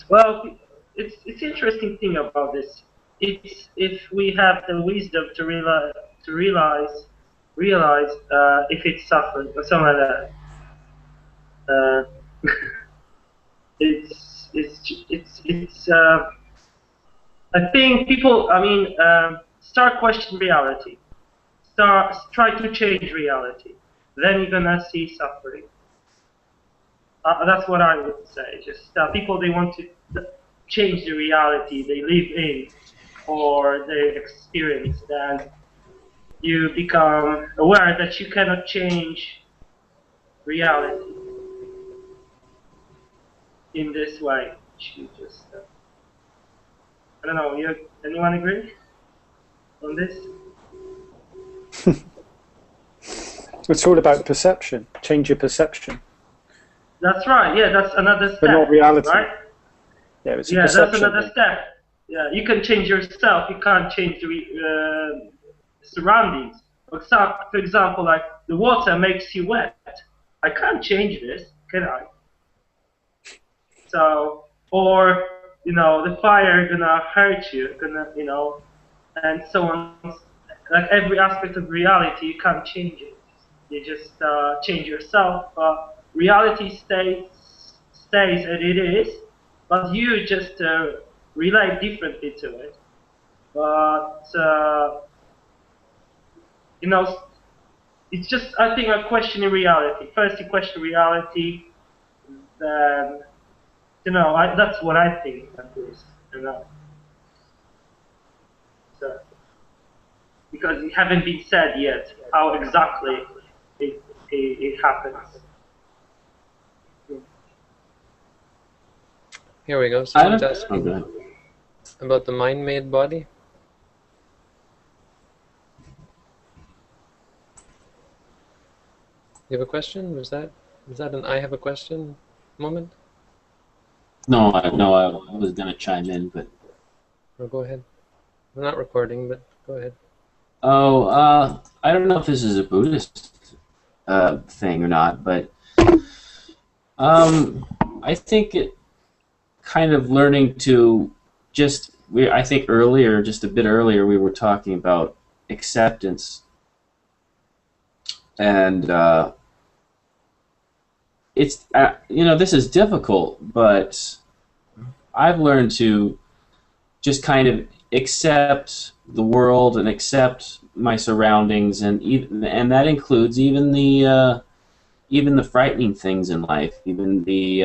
Well, it's interesting thing about this. It's if we have the wisdom to realize if it's suffering or something like that. Uh, it's. I think people. I mean, start question reality. Start try to change reality. Then you're gonna see suffering. That's what I would say. Just people they want to change the reality they live in or they experience. Then you become aware that you cannot change reality in this way. You just I don't know. Anyone agree on this? It's all about perception. Change your perception. That's right. Yeah, that's another step. But not reality. Right? Yeah, it's a Yeah, perception. that's another step. Yeah, you can change yourself. You can't change the surroundings. For example, like the water makes you wet. I can't change this, can I? So, or the fire gonna hurt you, and so on. Like every aspect of reality, you can't change it. You just change yourself. Reality stays as it is, but you just relate differently to it. But it's just I think a question in reality. First, you question reality, then that's what I think at least. So because it haven't been said yet how exactly it happens. Here we go. Someone's asking about the mind-made body. You have a question? Was that an I have a question moment? No, I was going to chime in, but... Oh, go ahead. I'm not recording, but go ahead. Oh, I don't know if this is a Buddhist thing or not, but I think it kind of learning to I think earlier, just a bit earlier, we were talking about acceptance. And it's this is difficult, but I've learned to just kind of accept the world and accept my surroundings, and that includes even the frightening things in life, even the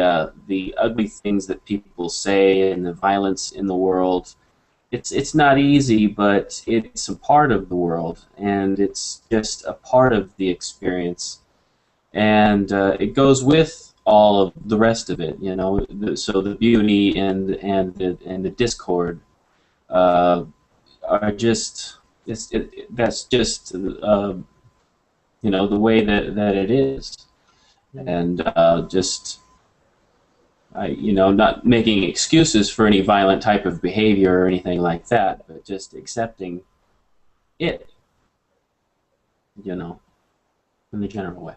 ugly things that people say, and the violence in the world. It's not easy, but it's a part of the world, and it's just a part of the experience, and it goes with all of the rest of it. So the beauty and the discord are just that's just the way that it is, and not making excuses for any violent type of behavior or anything like that, but just accepting it, in the general way.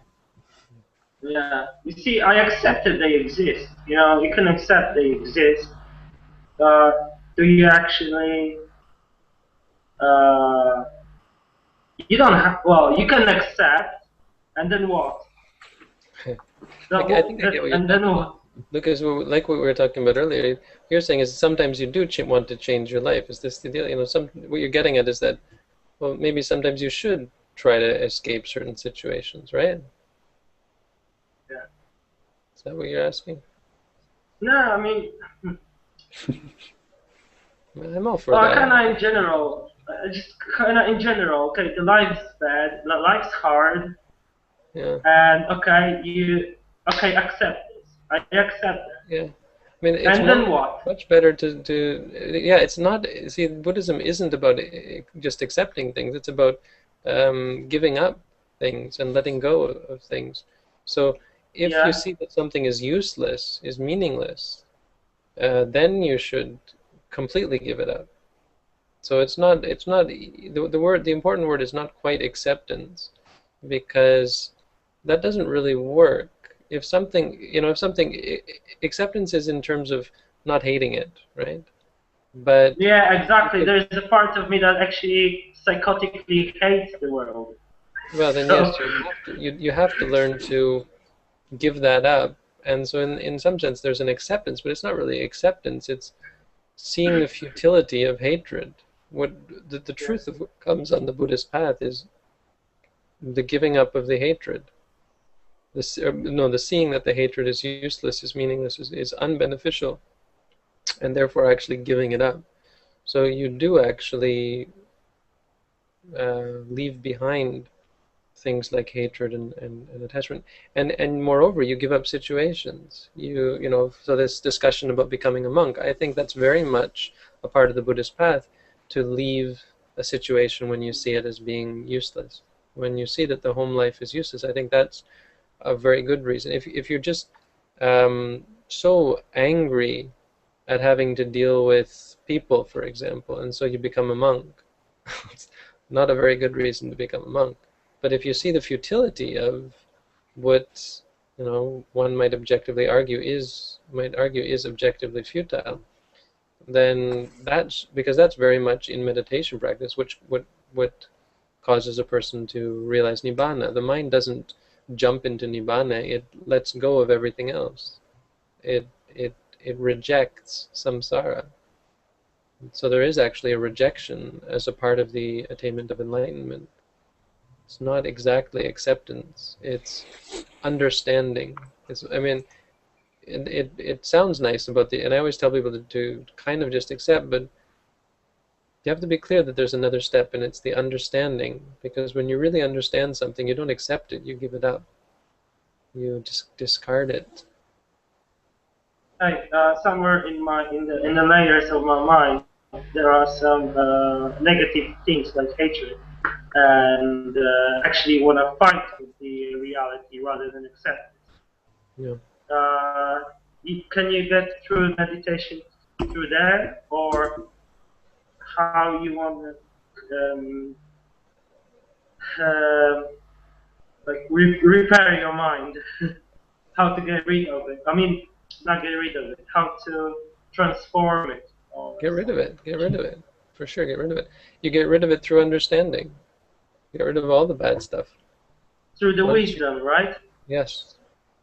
Yeah, you see, I accepted they exist. You can accept they exist. Do you actually? You don't have. Well, you can accept, and then what? I think I get what you're talking about. Because like what we were talking about earlier, you're saying is sometimes you do want to change your life. Is this the deal? What you're getting at is that, well, maybe sometimes you should try to escape certain situations, right? Yeah. Is that what you're asking? No, I mean. I'm all for that. Kind of in general. Just kind of in general. Okay, the life's bad. Life's hard. Yeah. And accept this. I accept that. Yeah. I mean, it's and then what? Much better yeah, it's not, see, Buddhism isn't about just accepting things, it's about giving up things and letting go of things. So if you see that something is useless, is meaningless, then you should completely give it up. So it's not the important word is not quite acceptance, because that doesn't really work. If something, acceptance is in terms of not hating it, right? But Yeah, exactly. There's a part of me that actually psychotically hates the world. well, then So, yes, you have to learn to give that up. And so in some sense there's an acceptance, but it's not really acceptance, it's seeing the futility of hatred. What the truth of what comes on the Buddhist path is the giving up of the hatred. The seeing that the hatred is useless, is meaningless, is unbeneficial, and therefore actually giving it up. So you do actually leave behind things like hatred and attachment, and moreover you give up situations. So this discussion about becoming a monk, I think that's very much a part of the Buddhist path, to leave a situation when you see it as being useless. When you see that the home life is useless, I think that's a very good reason. If you're just so angry at having to deal with people, for example, and so you become a monk, it's not a very good reason to become a monk. But if you see the futility of what one might argue is objectively futile, then that's because that's very much in meditation practice, what causes a person to realize nibbana. The mind doesn't jump into nibbana; it lets go of everything else. It rejects samsara. So there is actually a rejection as a part of the attainment of enlightenment. It's not exactly acceptance, it's understanding. It sounds nice and I always tell people to kind of just accept, but you have to be clear that there's another step, and it's the understanding. Because when you really understand something, you don't accept it, you give it up. You just discard it. somewhere in the layers of my mind, there are some negative things like hatred, and actually want to fight with the reality rather than accept Yeah. it. Can you get through meditation through there, or how you want to like repair your mind? How to get rid of it? I mean, not get rid of it. How to transform it? Or Get rid of it. Get rid of it. For sure, get rid of it. You get rid of it through understanding. Get rid of all the bad stuff. through the wisdom, right? Yes.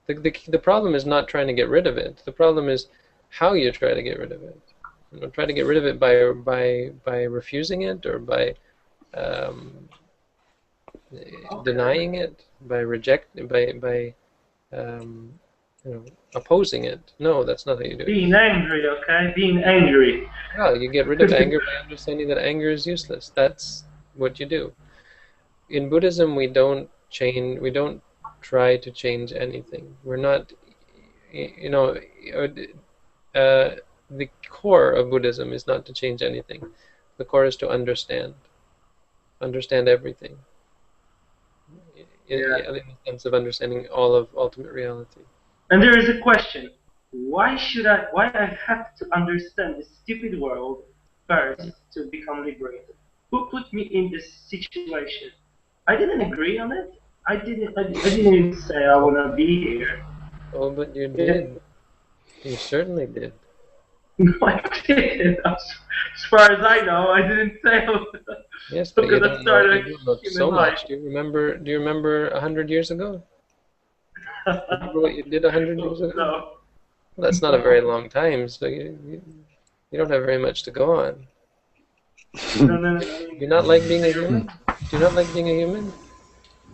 The problem is not trying to get rid of it. The problem is how you try to get rid of it. Try to get rid of it by refusing it, or by denying it, by opposing it. No, that's not how you do it. Being angry, okay? Being angry. Well, you get rid of anger by understanding that anger is useless. That's what you do. In Buddhism, we don't try to change anything. We're not, the core of Buddhism is not to change anything. The core is to understand everything. In the sense of understanding all of ultimate reality. And there is a question: why I have to understand this stupid world first to become liberated? Who put me in this situation? I didn't agree on it. I didn't say I want to be here. Oh, but you did. You certainly did. No, I didn't. As far as I know, I didn't say I was Yes, but you don't know so life. much. Do you remember 100 years ago? Remember what you did 100 years ago? No. Well, that's not a very long time, so you don't have very much to go on. No. Do you not like being a human? Do you not like being a human?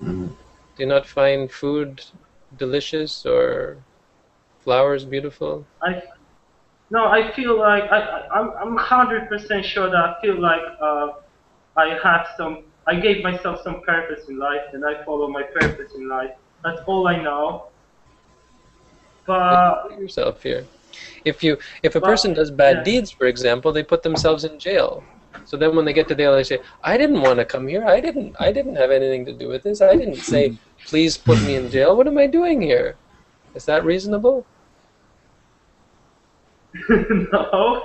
Do you not find food delicious or flowers beautiful? I feel like I'm 100% sure that I feel like I gave myself some purpose in life, and I follow my purpose in life. That's all I know. But You put yourself here. If a person does bad deeds, for example, they put themselves in jail. So then when they get to jail, they say, "I didn't want to come here. I didn't have anything to do with this. I didn't say, please put me in jail. What am I doing here?" Is that reasonable? no.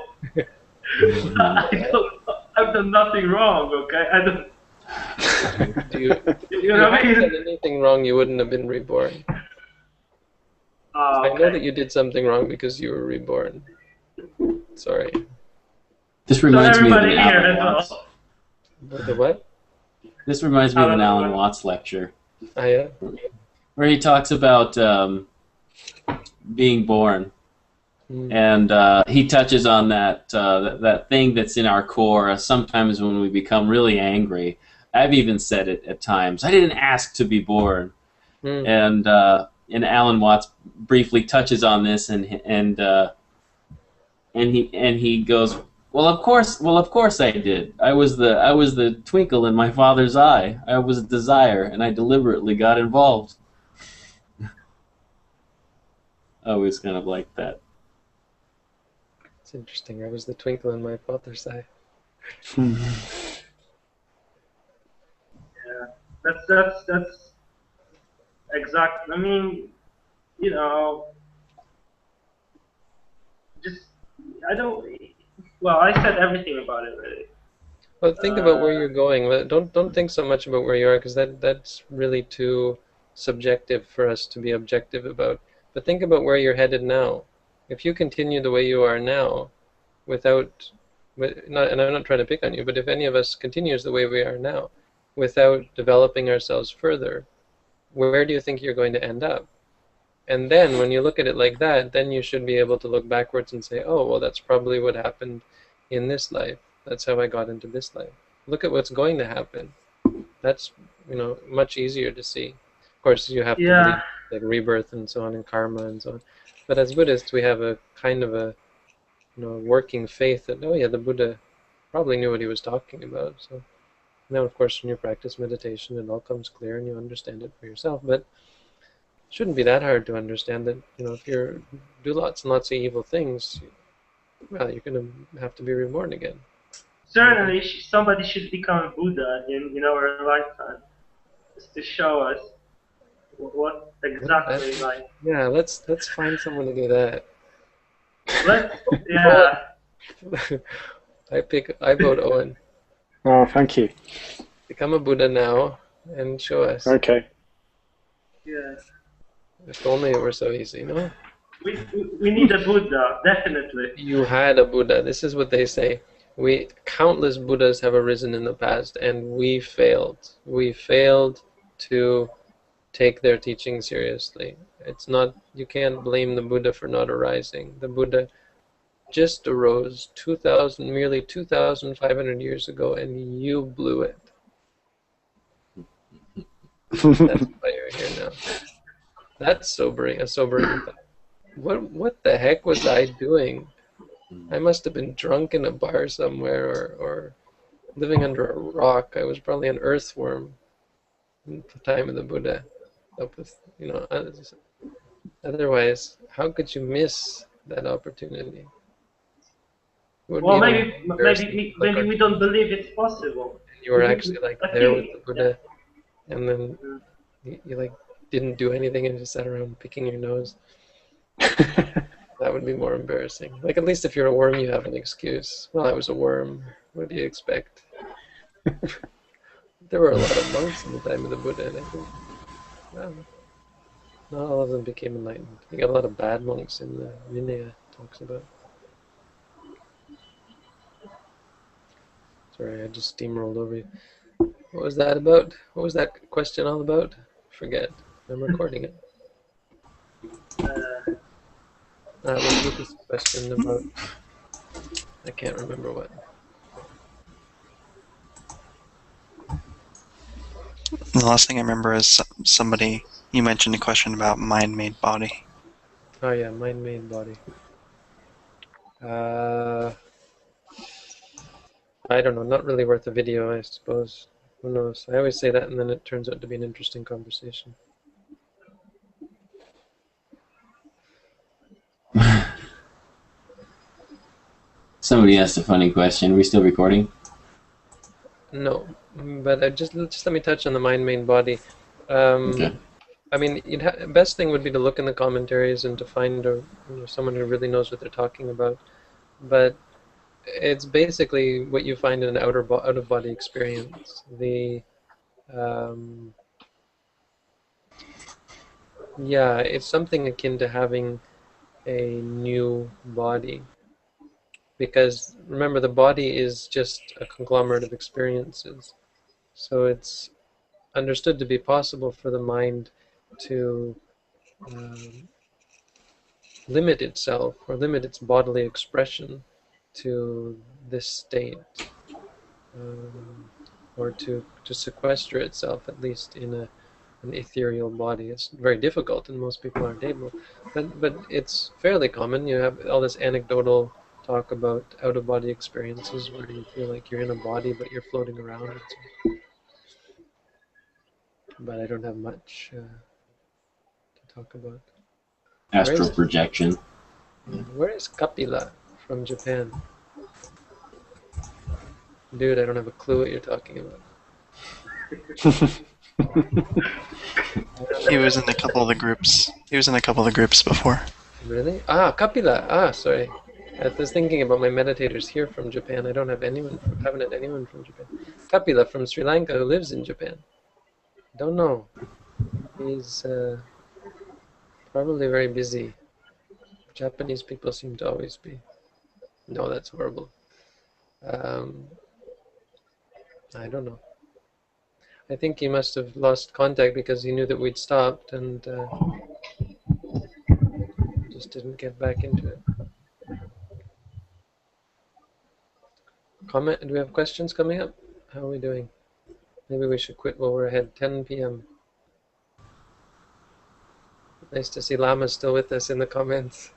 I've done nothing wrong, okay? I don't. You know what I mean? If you hadn't done anything wrong, you wouldn't have been reborn. Okay. I know that you did something wrong because you were reborn. Sorry. This So reminds me of everybody an here Alan as Watts. well. The what? This reminds me of an Alan Alan, Watts lecture Ah, yeah. where he talks about being born, Mm. and he touches on that thing that's in our core. Sometimes when we become really angry, I've even said it at times. I didn't ask to be born, Mm. and Alan Watts briefly touches on this, and he goes, well, of course I did. I was the twinkle in my father's eye. I was a desire, and I deliberately got involved. I always kind of like that. It's interesting. I was the twinkle in my father's eye. yeah, that's exact. I mean, you know, just I don't. Well, I said everything about it really. Well, think about where Uh, you're going. Don't think so much about where you are, because that's really too subjective for us to be objective about. But think about where you're headed now. If you continue the way you are now, without, and I'm not trying to pick on you, but if any of us continues the way we are now, without developing ourselves further, where do you think you're going to end up? And then when you look at it like that, then you should be able to look backwards and say, oh, well, that's probably what happened in this life. That's how I got into this life. Look at what's going to happen. That's, much easier to see. Of course, you have to yeah, believe like rebirth and so on and karma and so on. But as Buddhists, we have a kind of a, working faith that, oh yeah, the Buddha probably knew what he was talking about. So now, of course, when you practice meditation, it all comes clear and you understand it for yourself. But shouldn't be that hard to understand that, if you do lots and lots of evil things, well, you're going to have to be reborn again. certainly somebody should become a Buddha in our lifetime, just to show us what That, exactly like. yeah, let's find someone to do that. Let's Owen. yeah. I vote Owen. Oh, thank you. Become a Buddha now and show us. Okay. Yeah. If only it were so easy, no? We need a Buddha, definitely. You had a Buddha. This is what they say. Countless Buddhas have arisen in the past, and we failed. We failed to take their teaching seriously. It's not, you can't blame the Buddha for not arising. The Buddha just arose merely 2,500 years ago, and you blew it. That's why you're here now. That's a sobering thought. What the heck was I doing? I must have been drunk in a bar somewhere, or living under a rock. I was probably an earthworm in the time of the Buddha. Up with, otherwise, how could you miss that opportunity? It would be Well, even more maybe embarrassing to look maybe on we don't believe it's possible. you were actually like I there with think the Buddha, and then you like didn't do anything and just sat around picking your nose. That would be more embarrassing. Like, at least if you're a worm, you have an excuse. Well, I was a worm. What do you expect? There were a lot of monks in the time of the Buddha, and I think, well, not all of them became enlightened. You got a lot of bad monks in the Vinaya talks about. Sorry, I just steamrolled over you. What was that about? What was that question all about? Forget. I'm recording it. What was this question about? I can't remember what. The last thing I remember is you mentioned a question about mind-made body. Oh yeah, mind-made body. I don't know, not really worth a video, I suppose. Who knows? I always say that, and then it turns out to be an interesting conversation. Somebody asked a funny question. Are we still recording? No, but just let me touch on the mind-made body. Okay. I mean, best thing would be to look in the commentaries and to find someone who really knows what they're talking about. But it's basically what you find in an out-of-body experience. Yeah, it's something akin to having a new body. because remember, the body is just a conglomerate of experiences. So it's understood to be possible for the mind to limit itself or limit its bodily expression to this state, or to sequester itself, at least in an ethereal body. It's very difficult, and most people aren't able. But it's fairly common. You have all this anecdotal talk about out-of-body experiences where you feel like you're in a body, but you're floating around. And so, but I don't have much to talk about. Astral projection. Where is Kapila from Japan? Dude, I don't have a clue what you're talking about. He was in a couple of the groups. He was in a couple of the groups before. Really? Ah, Kapila. Ah, sorry. I was thinking about my meditators here from Japan. I don't have anyone. Haven't had anyone from Japan. Kapila from Sri Lanka who lives in Japan. Don't know. He's probably very busy. Japanese people seem to always be. No, that's horrible. I don't know. I think he must have lost contact because he knew that we'd stopped and just didn't get back into it. Comment? Do we have questions coming up? How are we doing? Maybe we should quit while we're ahead. 10 p.m. Nice to see Lama's still with us in the comments.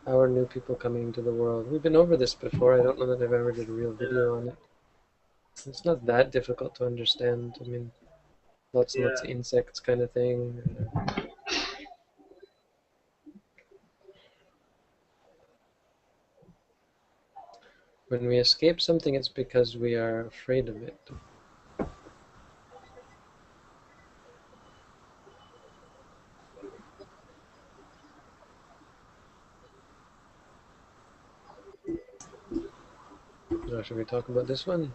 How are new people coming into the world? We've been over this before. I don't know that I've ever did a real video on it. It's not that difficult to understand. I mean, lots and lots of insects kind of thing. When we escape something, it's because we are afraid of it. Now, should we talk about this one?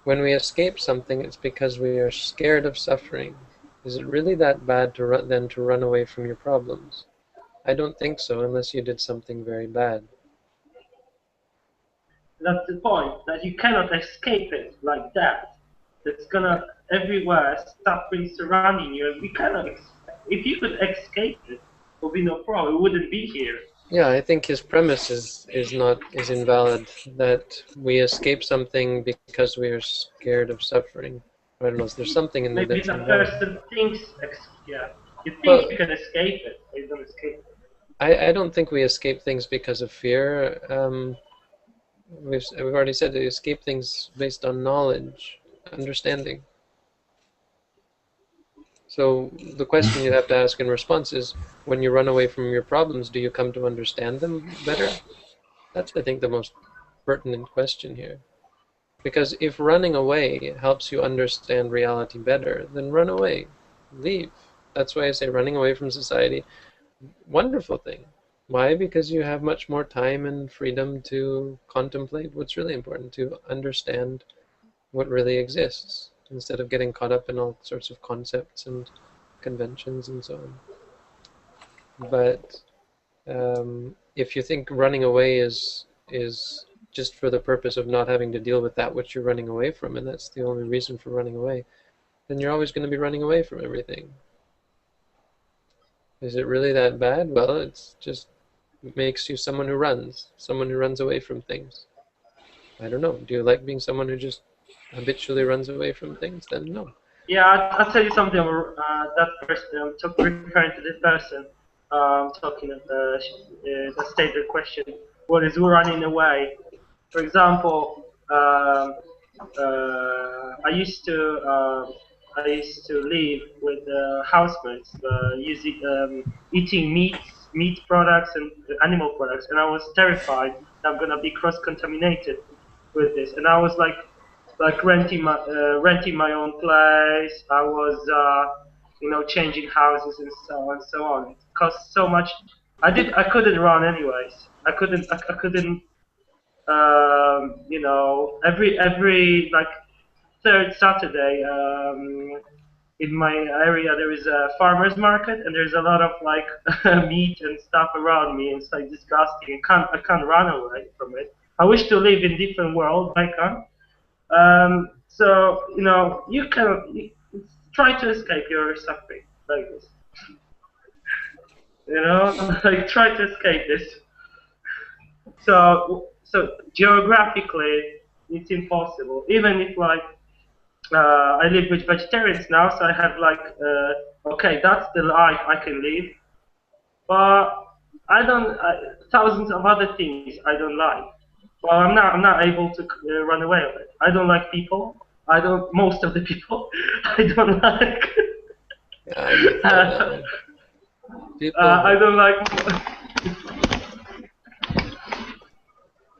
When we escape something, it's because we are scared of suffering. Is it really that bad to run away from your problems? I don't think so, unless you did something very bad. That's the point, that you cannot escape it like that. It's gonna everywhere, suffering surrounding you, and we cannot. If you could escape it, there would be no problem. We wouldn't be here. Yeah, I think his premise is invalid. That we escape something because we are scared of suffering. I don't know. There's something in there Maybe that's the invalid. person thinks, you think Well, you can escape it, but you don't escape it. I don't think we escape things because of fear. We've already said that we escape things based on knowledge, understanding. So the question you have to ask in response is, when you run away from your problems, do you come to understand them better? That's, I think, the most pertinent question here. Because if running away helps you understand reality better, then run away. Leave. That's why I say running away from society, wonderful thing. Why? Because you have much more time and freedom to contemplate what's really important, to understand what really exists, instead of getting caught up in all sorts of concepts and conventions and so on. But if you think running away is just for the purpose of not having to deal with that which you're running away from, and that's the only reason for running away, then you're always going to be running away from everything. Is it really that bad? Well, it's just makes you someone who runs away from things. I don't know. Do you like being someone who just habitually runs away from things? Then no. Yeah, I'll tell you something. That person, referring to this person, talking that stated the question, what is running away? For example, I used to live with housemates, eating meat products and animal products, and I was terrified that I'm gonna be cross-contaminated with this, and I was like renting my own place. I was changing houses and so on and so on. It cost so much. I couldn't run anyways. I couldn't You know, every like third Saturday, in my area there is a farmers market, and there's a lot of like meat and stuff around me, and it's like disgusting. I can't run away from it. I wish to live in different world, but I can't. So you know, try to escape your suffering like this. You know, like try to escape this. So geographically, it's impossible. Even if like I live with vegetarians now, so I have like okay, that's the life I can live. But I don't thousands of other things I don't like. Well, I'm not able to run away with it. I don't like people. I don't most of the people. I don't like. Yeah, I get that. People. I don't like.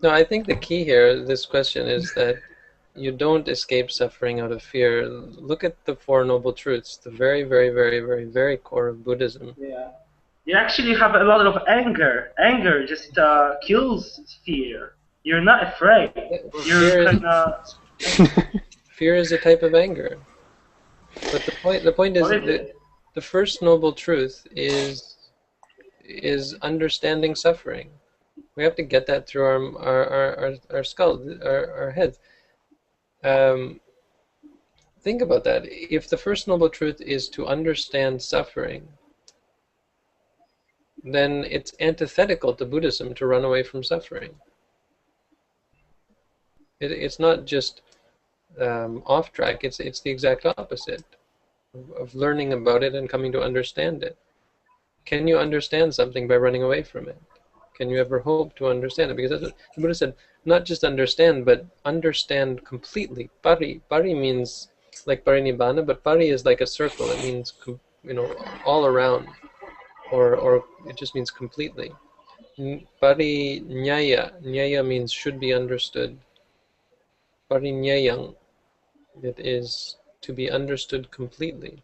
No, I think the key here, this question, is that you don't escape suffering out of fear. Look at the Four Noble Truths, the very, very, very, very, very core of Buddhism. Yeah. You actually have a lot of anger. Anger just kills fear. You're not afraid. You're kind of. Fear is a type of anger. But the point is that the first noble truth is understanding suffering. We have to get that through our skull, our heads. Think about that. If the first noble truth is to understand suffering, then it's antithetical to Buddhism to run away from suffering. It's not just off track. It's the exact opposite of learning about it and coming to understand it. Can you understand something by running away from it? Can you ever hope to understand it? Because that's what the Buddha said, not just understand, but understand completely. Pari means like parinibbana, but pari is like a circle. It means, you know, all around, or it just means completely. Nyaya means should be understood. Parinyayang, it is to be understood completely.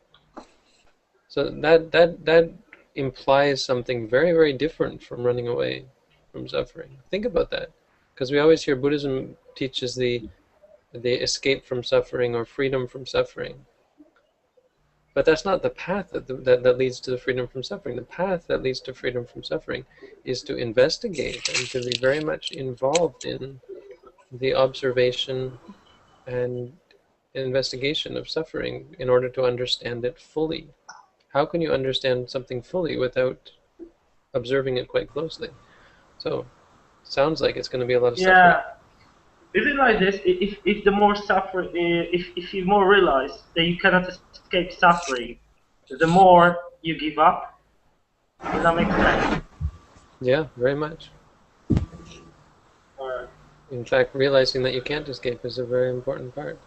So that implies something very, very different from running away from suffering. Think about that, because we always hear Buddhism teaches the escape from suffering or freedom from suffering. But that's not the path that leads to the freedom from suffering. The path that leads to freedom from suffering is to investigate and to be very much involved in the observation and investigation of suffering in order to understand it fully. How can you understand something fully without observing it quite closely? So, sounds like it's going to be a lot of suffering. Yeah. Is it like this? If the more suffering, if you more realize that you cannot escape suffering, the more you give up. Does that make sense? Yeah, very much. In fact, realizing that you can't escape is a very important part.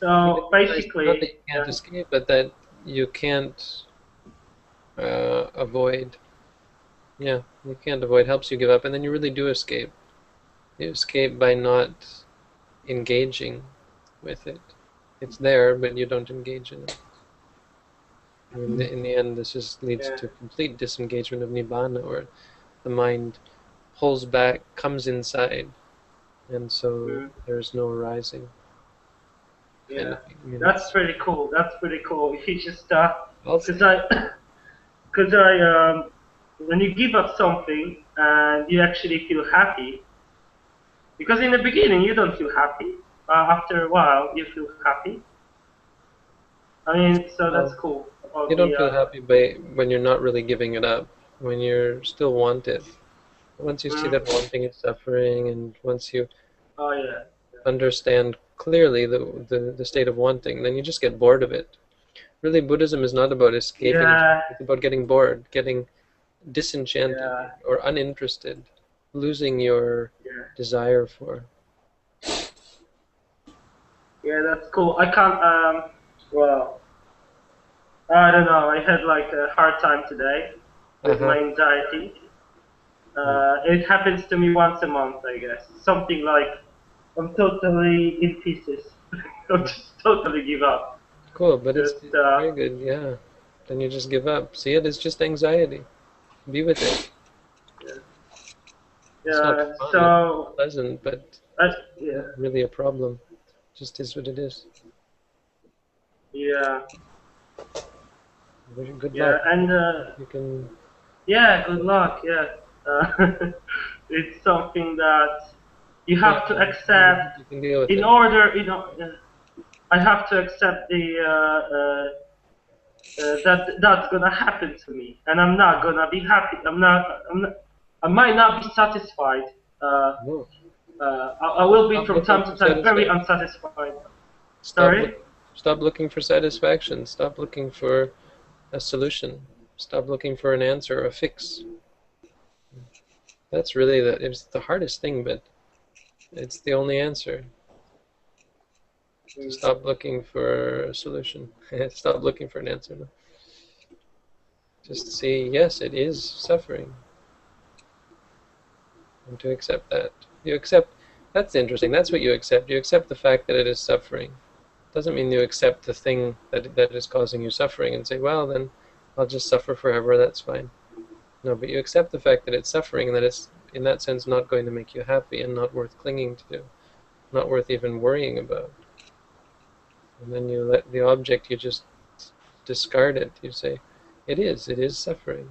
So basically, not that you can't escape, but that you can't avoid. Yeah, you can't avoid. Helps you give up, and then you really do escape. You escape by not engaging with it. It's there, but you don't engage in it. In the end, this just leads to complete disengagement of nibbana, where the mind pulls back, comes inside, and so there's no arising. Yeah, and, you know, that's pretty cool. That's pretty cool. If you just because when you give up something and you actually feel happy, because in the beginning you don't feel happy. After a while, you feel happy. I mean, so that's cool. You don't feel happy when you're not really giving it up, when you're still wanted. Once you see that wanting is suffering, and once you understand clearly the state of wanting, then you just get bored of it. Really, Buddhism is not about escaping. It's about getting bored, getting disenchanted or uninterested, losing your desire for. Yeah, that's cool. I can't, well, I don't know. I had like a hard time today with my anxiety. It happens to me once a month, I guess. Something like I'm totally in pieces. I'm just totally give up. Cool, but it's very good, yeah. Then you just give up. See it as just anxiety. Be with it. It's not Yeah. fun, So, it's pleasant, but yeah, not really a problem. Just is what it is. yeah, Good yeah, luck. and You can. yeah, good luck. Yeah, it's something that you Yeah, have to accept you can deal with in it. order. I have to accept that that's gonna happen to me, and I'm not gonna be happy. I might not be satisfied. Uh, No. I will be Stop from looking time for to time very satisfaction. unsatisfied. Stop Sorry? look, Stop looking for satisfaction. Stop looking for a solution. Stop looking for an answer or a fix. That's really it's the hardest thing, but it's the only answer. To stop looking for a solution. Stop looking for an answer. No. Just see, yes, it is suffering, and to accept that. You accept. That's interesting. That's what you accept. You accept the fact that it is suffering. Doesn't mean you accept the thing that is causing you suffering and say, well, then I'll just suffer forever. That's fine. No, but you accept the fact that it's suffering and that it's, in that sense, not going to make you happy and not worth clinging to, not worth even worrying about. And then you let the object, you just discard it. You say, it is suffering.